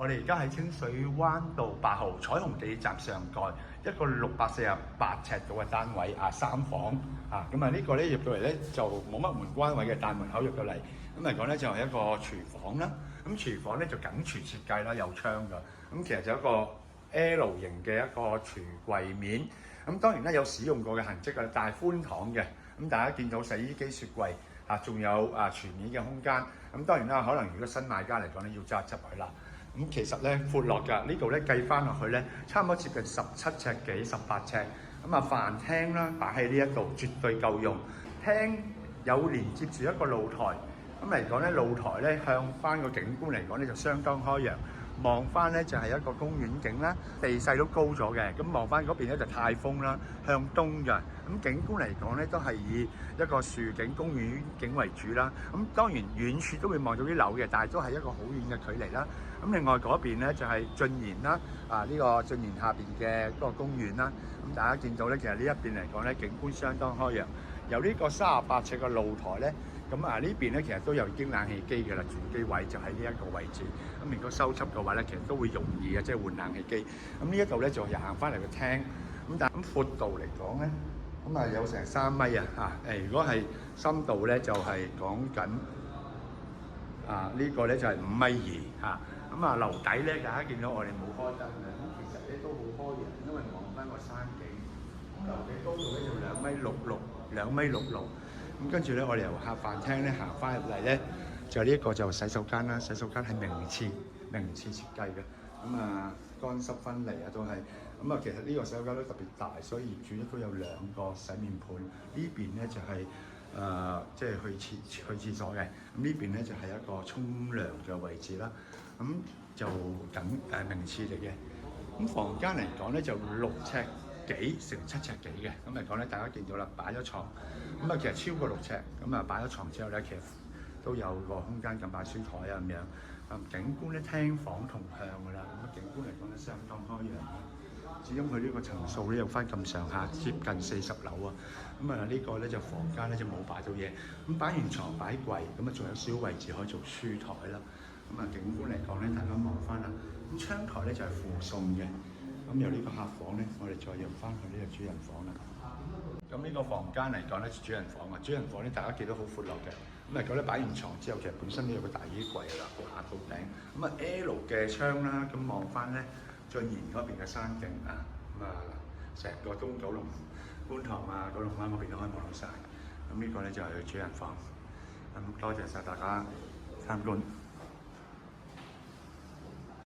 我哋而家喺清水灣道8號彩虹地鐵站上蓋一個648尺度嘅單位啊，3房啊，咁啊呢個咧入到嚟咧就冇乜門關位嘅，大門口入到嚟，咁嚟講咧就係一個廚房啦。咁廚房咧就緊廚設計啦，有窗㗎。咁其實就一個 L 型嘅一個廚櫃面。咁當然咧有使用過嘅痕跡㗎，但係寬敞嘅。咁大家見到洗衣機、雪櫃啊，仲有廚面嘅空間。咁當然啦，可能如果新買家嚟講咧，要揸執佢啦。咁其實咧闊落㗎，呢度咧計翻落去咧，差唔多接近17尺幾、18尺。咁啊飯廳啦，擺喺呢一度絕對夠用。廳有連接住一個露台，咁嚟講咧露台咧向翻個景觀嚟講咧就相當開揚。望翻咧就係一個公園景啦，地勢都高咗嘅。咁望翻嗰邊咧就泰豐啦，向東嘅。咁景觀嚟講咧都係以一個樹景、公園景為主啦。咁當然遠處都會望到啲樓嘅，但係都係一個好遠嘅距離啦。咁另外嗰邊咧就係晉賢啦，呢個晉賢下邊嘅嗰個公園啦。咁大家見到咧，其實呢一邊嚟講咧景觀相當開揚。由呢個38尺嘅露台咧。咁呢邊咧其實都有已經冷氣機嘅啦，主機位就喺呢一個位置。咁如果收葺嘅話咧，其實都會容易嘅，即係換冷氣機。咁呢一度咧就又行翻嚟個廳。咁但係咁闊度嚟講咧，咁有成3米啊！如果係深度咧就係講緊呢個咧就係5.2米嚇。咁樓底咧大家見到我哋冇開燈嘅，咁其實咧都好開揚，因為望翻個山景。咁樓底高度咧就2.66米。咁跟住咧，我哋由客飯廳咧行翻入嚟咧，就呢一個就洗手間啦。洗手間係名廁設計嘅，乾濕分離都係。其實呢個洗手間都特別大，所以業主咧都有2個洗面盤。呢邊咧就係即係去廁所嘅。咁呢邊咧就係一個沖涼嘅位置啦。咁就名廁嚟嘅。咁房間嚟講咧就6尺幾乘7尺幾嘅，咁嚟講咧，大家見到啦，擺咗床，其實超過6尺，擺咗床之後咧，其實都有個空間咁擺書台咁樣。景觀咧廳房同向㗎啦，景觀嚟講咧相當開揚。始終佢呢個層數咧有翻咁上下，接近40樓啊。呢個咧就房間咧就冇擺到嘢，咁擺完床擺櫃，仲有小位置可以做書台啦。景觀嚟講咧，大家望翻啦，咁窗台咧就係附送嘅。由呢個客房咧，我哋再用翻去呢個主人房啦。咁呢個房間嚟講咧，主人房啊，主人房咧大家見到好闊落嘅。咧擺完床之後，其實本身都有個大衣櫃啦，掛到頂。L 嘅窗啦，咁望翻咧晉賢嗰邊嘅山景啊，成個東九龍、觀塘九龍灣嗰邊都可以望到晒。呢個咧就係主人房。多謝晒大家參觀。